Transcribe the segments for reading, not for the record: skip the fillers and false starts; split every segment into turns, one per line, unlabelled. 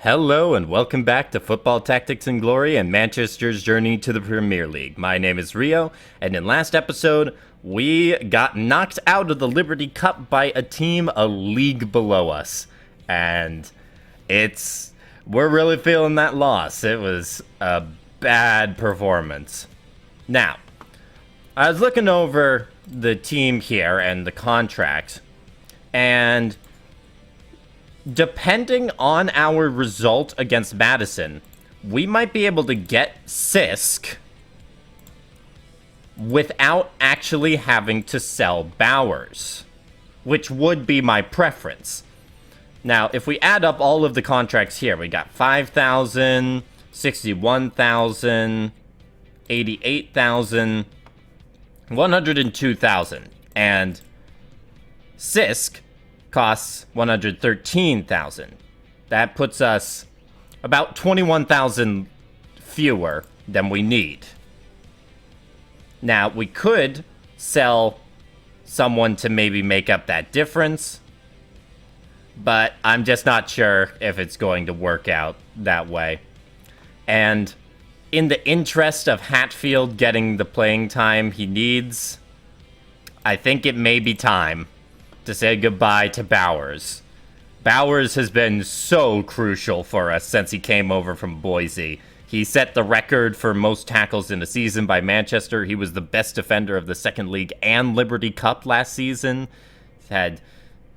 Hello and welcome back to Football Tactics and Glory and Manchester's journey to the Premier League. My name is Rio, and in last episode, we got knocked out of the Liberty Cup by a team a league below us. And we're really feeling that loss. It was a bad performance. Now, I was looking over the team here and the contract, and depending on our result against Madison, we might be able to get Sisk without actually having to sell Bowers, which would be my preference. Now, if we add up all of the contracts here, we got 5,000, 61,000, 88,000, 102,000, and Sisk costs 113,000. That puts us about 21,000 fewer than we need. Now, we could sell someone to maybe make up that difference, but I'm just not sure if it's going to work out that way. And in the interest of Hatfield getting the playing time he needs, I think it may be time to say goodbye to Bowers. Bowers has been so crucial for us since he came over from Boise. He set the record for most tackles in a season by Manchester. He was the best defender of the Second League and Liberty Cup last season. He's had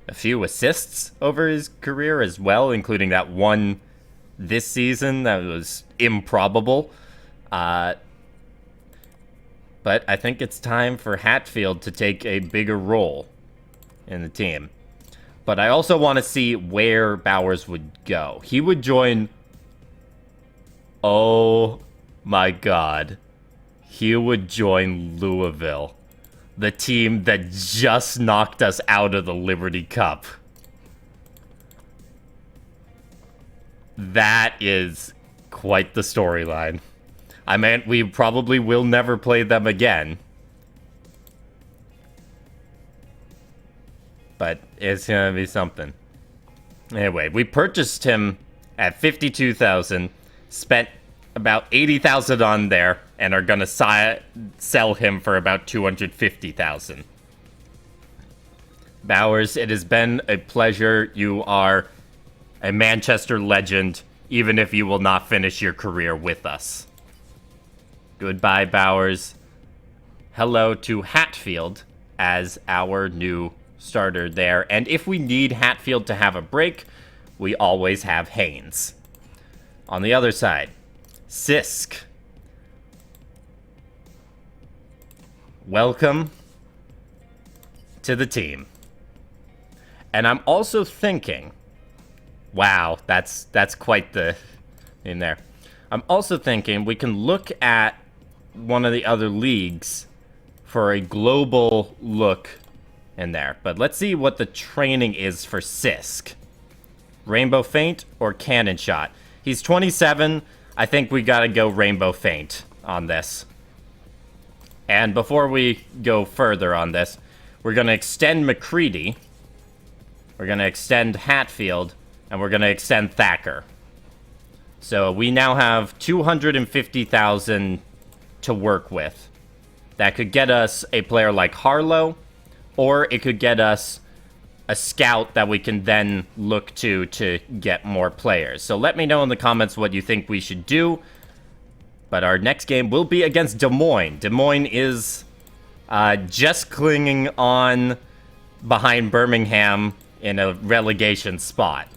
a few assists over his career as well, including that one this season that was improbable. But I think it's time for Hatfield to take a bigger role in the team. But I also want to see where Bowers would go. He would join... Oh my god. He would join Louisville, the team that just knocked us out of the Liberty Cup. That is quite the storyline. I mean, we probably will never play them again, but it's gonna be something. Anyway, we purchased him at 52,000, spent about 80,000 on there, and are gonna sell him for about 250,000. Bowers, it has been a pleasure. You are a Manchester legend, even if you will not finish your career with us. Goodbye, Bowers. Hello to Hatfield as our new starter there. And if we need Hatfield to have a break, we always have Haynes. On the other side, Sisk. Welcome to the team. And I'm also thinking, wow, that's quite the in there. I'm also thinking we can look at one of the other leagues for a global look in there. But let's see what the training is for Sisk. Rainbow Feint or Cannon Shot? He's 27. I think we gotta go Rainbow Feint on this. And before we go further on this, we're gonna extend McCready, we're gonna extend Hatfield, and we're gonna extend Thacker. So we now have 250,000 to work with. That could get us a player like Harlow, or it could get us a scout that we can then look to get more players. So let me know in the comments what you think we should do. But our next game will be against Des Moines. Des Moines is just clinging on behind Birmingham in a relegation spot.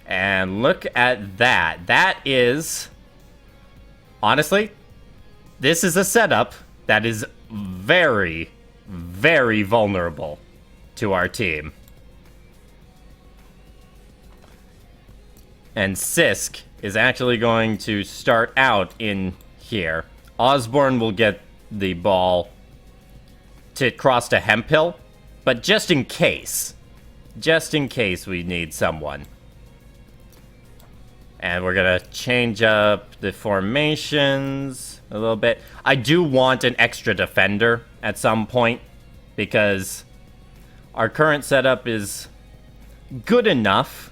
And look at that. That is... Honestly, this is a setup that is very, very vulnerable to our team. And Sisk is actually going to start out in here. Osborne will get the ball to cross to Hemphill, but just in case we need someone. And we're gonna change up the formations a little bit. I do want an extra defender at some point, because our current setup is good enough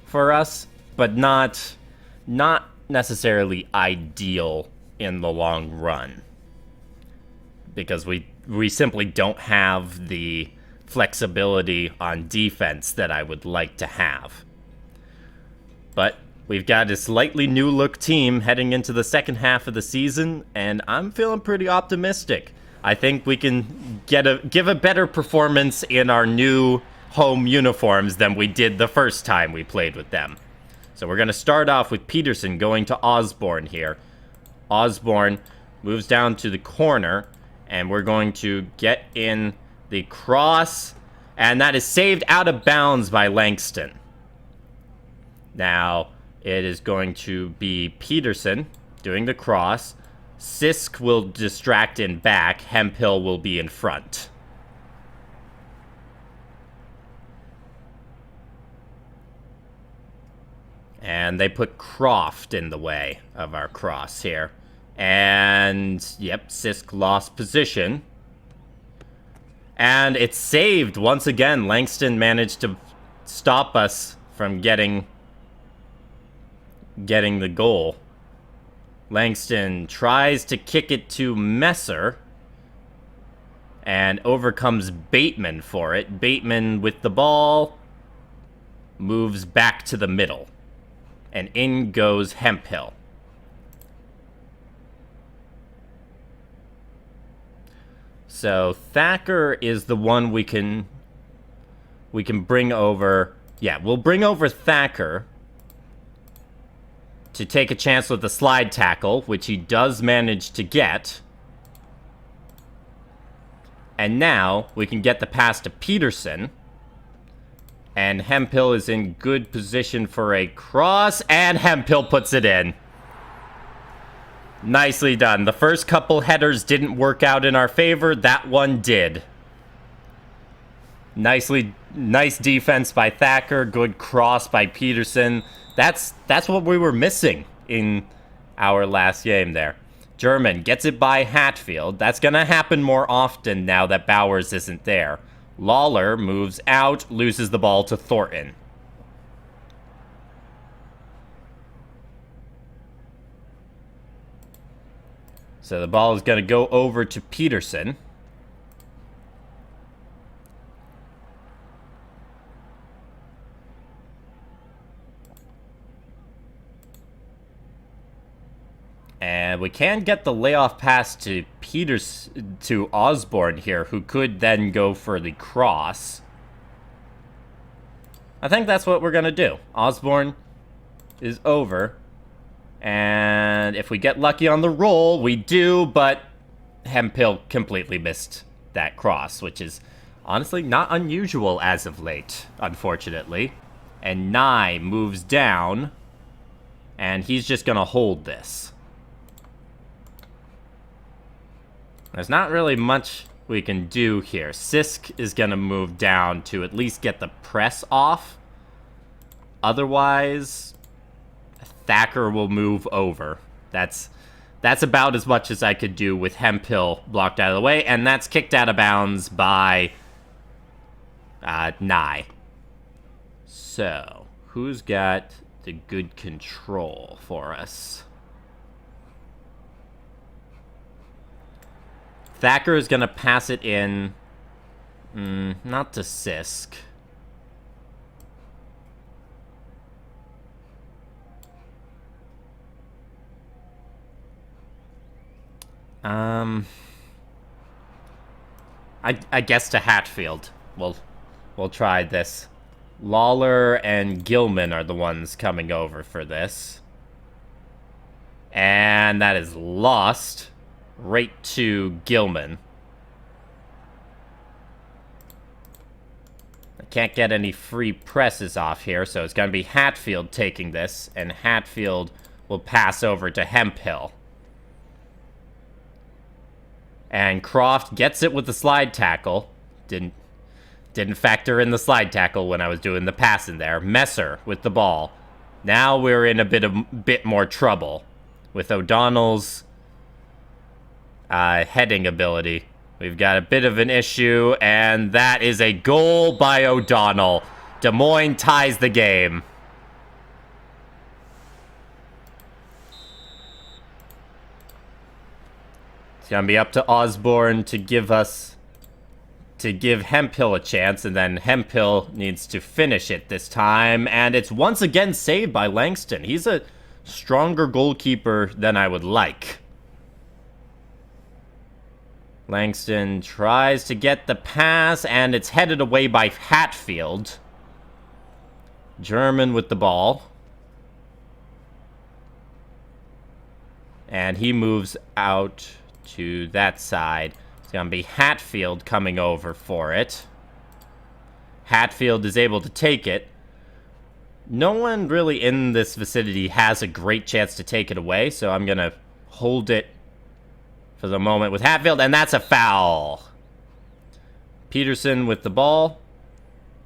for us, but not necessarily ideal in the long run. Because we simply don't have the flexibility on defense that I would like to have. But we've got a slightly new look team heading into the second half of the season, and I'm feeling pretty optimistic. I think we can give a better performance in our new home uniforms than we did the first time we played with them. So we're going to start off with Peterson going to Osborne here. Osborne moves down to the corner, and we're going to get in the cross, and that is saved out of bounds by Langston. Now, it is going to be Peterson doing the cross. Sisk will distract in back. Hemphill will be in front. And they put Croft in the way of our cross here. And, yep, Sisk lost position. And it's saved once again. Langston managed to stop us from getting the goal. Langston tries to kick it to Messer and overcomes Bateman for it. Bateman with the ball moves back to the middle, and in goes Hemphill. So Thacker is the one we can bring over. Yeah, we'll bring over Thacker to take a chance with the slide tackle, which he does manage to get. And now we can get the pass to Peterson. And Hemphill is in good position for a cross, and Hemphill puts it in. Nicely done. The first couple headers didn't work out in our favor. That one did. Nice defense by Thacker. Good cross by Peterson. That's what we were missing in our last game there. German gets it by Hatfield. That's going to happen more often now that Bowers isn't there. Lawler moves out, loses the ball to Thornton. So the ball is going to go over to Peterson. And we can get the layoff pass to Osborne here, who could then go for the cross. I think that's what we're going to do. Osborne is over. And if we get lucky on the roll, we do, but Hemphill completely missed that cross, which is honestly not unusual as of late, unfortunately. And Nye moves down, and he's just going to hold this. There's not really much we can do here. Sisk is going to move down to at least get the press off. Otherwise, Thacker will move over. That's about as much as I could do with Hemphill blocked out of the way, and that's kicked out of bounds by Nye. So, who's got the good control for us? Thacker is going to pass it in. Not to Sisk. I guess to Hatfield. We'll try this. Lawler and Gilman are the ones coming over for this. And that is lost. Right to Gilman. I can't get any free presses off here, so it's going to be Hatfield taking this, and Hatfield will pass over to Hemphill. And Croft gets it with the slide tackle. Didn't factor in the slide tackle when I was doing the pass in there. Messer with the ball. Now we're in a bit more trouble with O'Donnell's heading ability. We've got a bit of an issue, and that is a goal by O'Donnell. Des Moines ties the game. It's gonna be up to Osborne to give Hemphill a chance, and then Hemphill needs to finish it this time, and it's once again saved by Langston. He's a stronger goalkeeper than I would like. Langston tries to get the pass, and it's headed away by Hatfield. German with the ball. And he moves out to that side. It's going to be Hatfield coming over for it. Hatfield is able to take it. No one really in this vicinity has a great chance to take it away, so I'm going to hold it for the moment with Hatfield, and that's a foul. Peterson with the ball.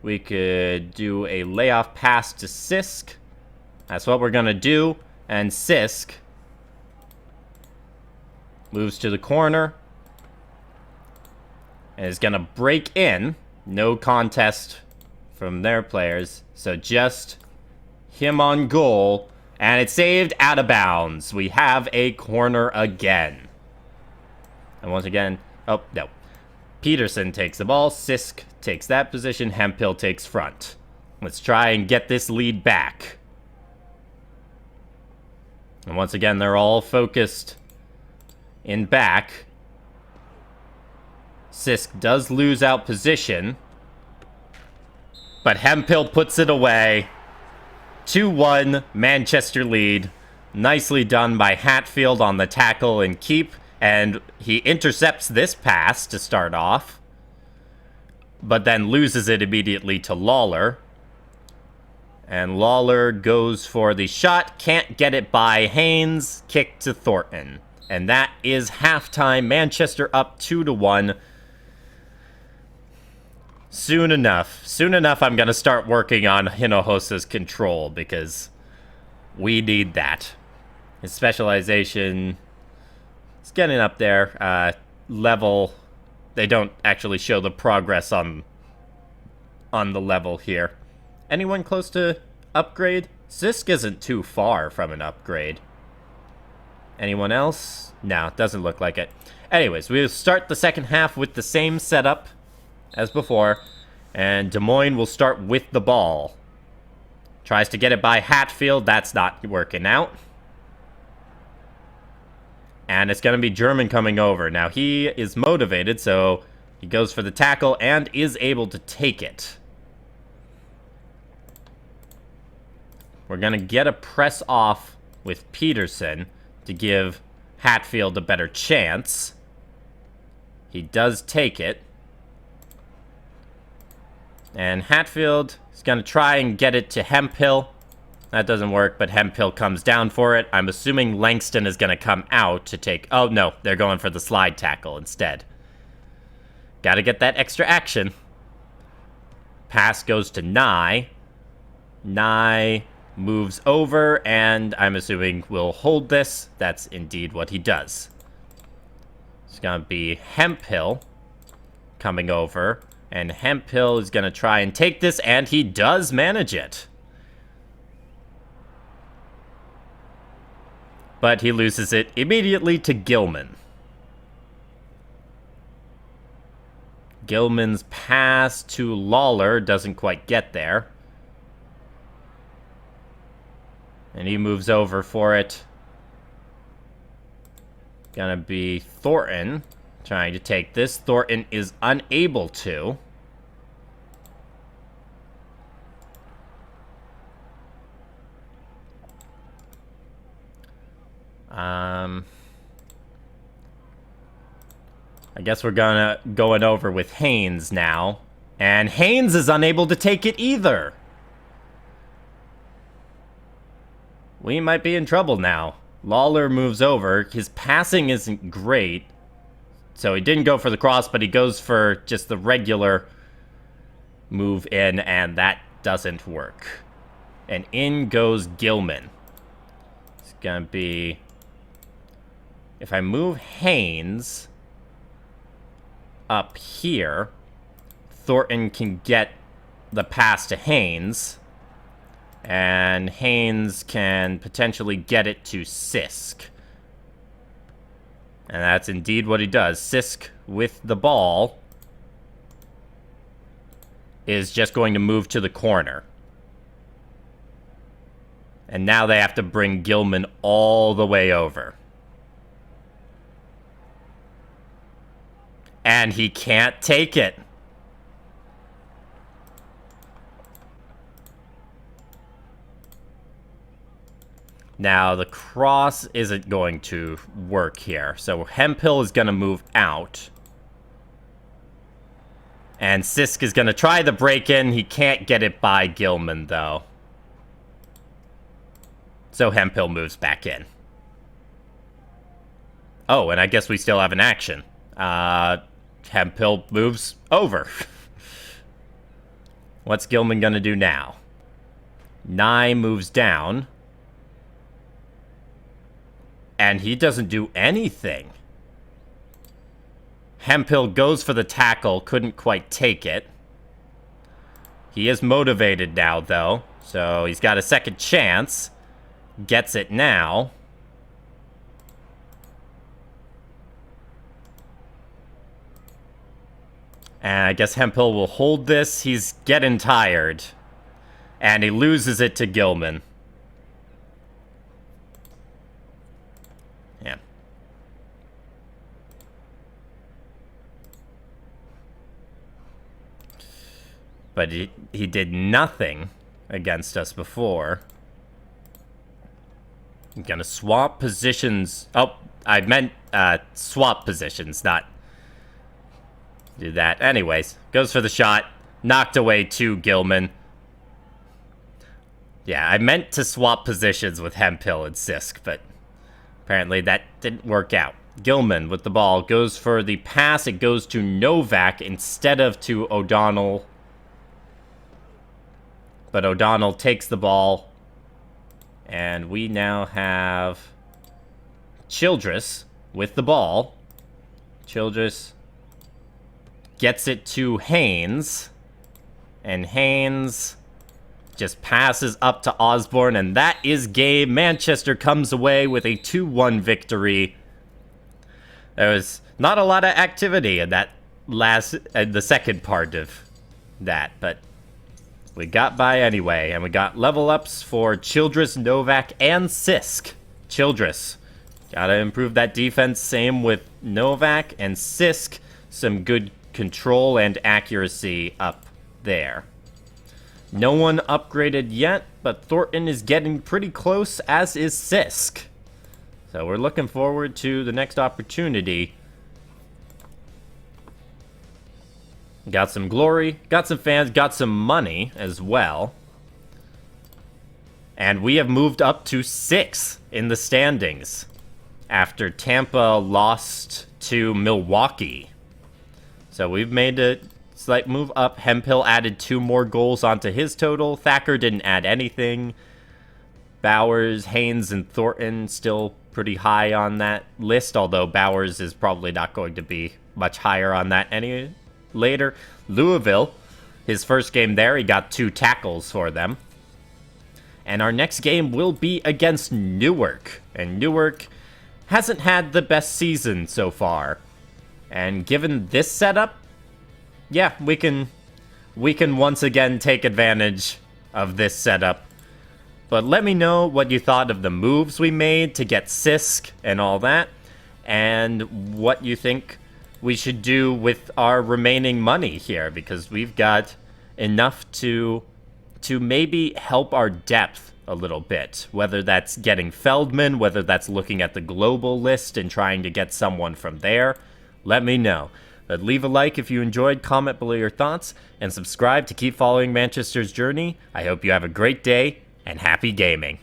We could do a layoff pass to Sisk. That's what we're going to do. And Sisk moves to the corner and is going to break in. No contest from their players. So just him on goal. And it's saved out of bounds. We have a corner again. And once again, oh, no. Peterson takes the ball. Sisk takes that position. Hemphill takes front. Let's try and get this lead back. And once again, they're all focused in back. Sisk does lose out position, but Hemphill puts it away. 2-1, Manchester lead. Nicely done by Hatfield on the tackle and keep. And he intercepts this pass to start off, but then loses it immediately to Lawler. And Lawler goes for the shot, can't get it by Haynes, kick to Thornton. And that is halftime, Manchester up 2-1. Soon enough, I'm going to start working on Hinojosa's control, because we need that. His specialization... it's getting up there. Level, they don't actually show the progress on the level here. Anyone close to upgrade? Sisk isn't too far from an upgrade. Anyone else? No, it doesn't look like it. Anyways, we'll start the second half with the same setup as before. And Des Moines will start with the ball. Tries to get it by Hatfield. That's not working out. And it's going to be German coming over. Now, he is motivated, so he goes for the tackle and is able to take it. We're going to get a press off with Peterson to give Hatfield a better chance. He does take it. And Hatfield is going to try and get it to Hemphill. That doesn't work, but Hemphill comes down for it. I'm assuming Langston is going to come out to take... oh, no, they're going for the slide tackle instead. Got to get that extra action. Pass goes to Nye. Nye moves over, and I'm assuming will hold this. That's indeed what he does. It's going to be Hemphill coming over, and Hemphill is going to try and take this, and he does manage it. But he loses it immediately to Gilman. Gilman's pass to Lawler doesn't quite get there. And he moves over for it. Gonna be Thornton trying to take this. Thornton is unable to. I guess we're going over with Haynes now. And Haynes is unable to take it either. We might be in trouble now. Lawler moves over. His passing isn't great. So he didn't go for the cross, but he goes for just the regular move in, and that doesn't work. And in goes Gilman. It's going to be... if I move Haynes up here, Thornton can get the pass to Haynes. And Haynes can potentially get it to Sisk. And that's indeed what he does. Sisk with the ball is just going to move to the corner. And now they have to bring Gilman all the way over. And he can't take it. Now, the cross isn't going to work here. So Hemphill is going to move out. And Sisk is going to try the break-in. He can't get it by Gilman, though. So Hemphill moves back in. Oh, and I guess we still have an action. Hemphill moves over. What's Gilman going to do now? Nye moves down. And he doesn't do anything. Hemphill goes for the tackle, couldn't quite take it. He is motivated now, though, so he's got a second chance. Gets it now. And I guess Hemphill will hold this. He's getting tired. And he loses it to Gilman. Yeah. But he did nothing against us before. I'm gonna swap positions. Oh, I meant swap positions, not do that. Anyways, goes for the shot. Knocked away to Gilman. Yeah, I meant to swap positions with Hemphill and Sisk, but apparently that didn't work out. Gilman with the ball goes for the pass. It goes to Novak instead of to O'Donnell. But O'Donnell takes the ball. And we now have Childress with the ball. Childress gets it to Haynes. And Haynes just passes up to Osborne. And that is game. Manchester comes away with a 2-1 victory. There was not a lot of activity in that the second part of that, but we got by anyway, and we got level ups for Childress, Novak, and Sisk. Childress, gotta improve that defense. Same with Novak and Sisk. Some good control and accuracy up there. No one upgraded yet, but Thornton is getting pretty close, as is Sisk. So we're looking forward to the next opportunity. Got some glory, got some fans, got some money as well. And we have moved up to 6 in the standings after Tampa lost to Milwaukee. So we've made a slight move up. Hemphill added 2 more goals onto his total. Thacker didn't add anything. Bowers, Haynes, and Thornton still pretty high on that list, although Bowers is probably not going to be much higher on that any later. Louisville, his first game there, he got 2 tackles for them. And our next game will be against Newark. And Newark hasn't had the best season so far. And given this setup, yeah, we can once again take advantage of this setup. But let me know what you thought of the moves we made to get Sisk and all that, and what you think we should do with our remaining money here, because we've got enough to maybe help our depth a little bit. Whether that's getting Feldman, whether that's looking at the global list and trying to get someone from there, let me know. But leave a like if you enjoyed, comment below your thoughts, and subscribe to keep following Manchester's journey. I hope you have a great day, and happy gaming.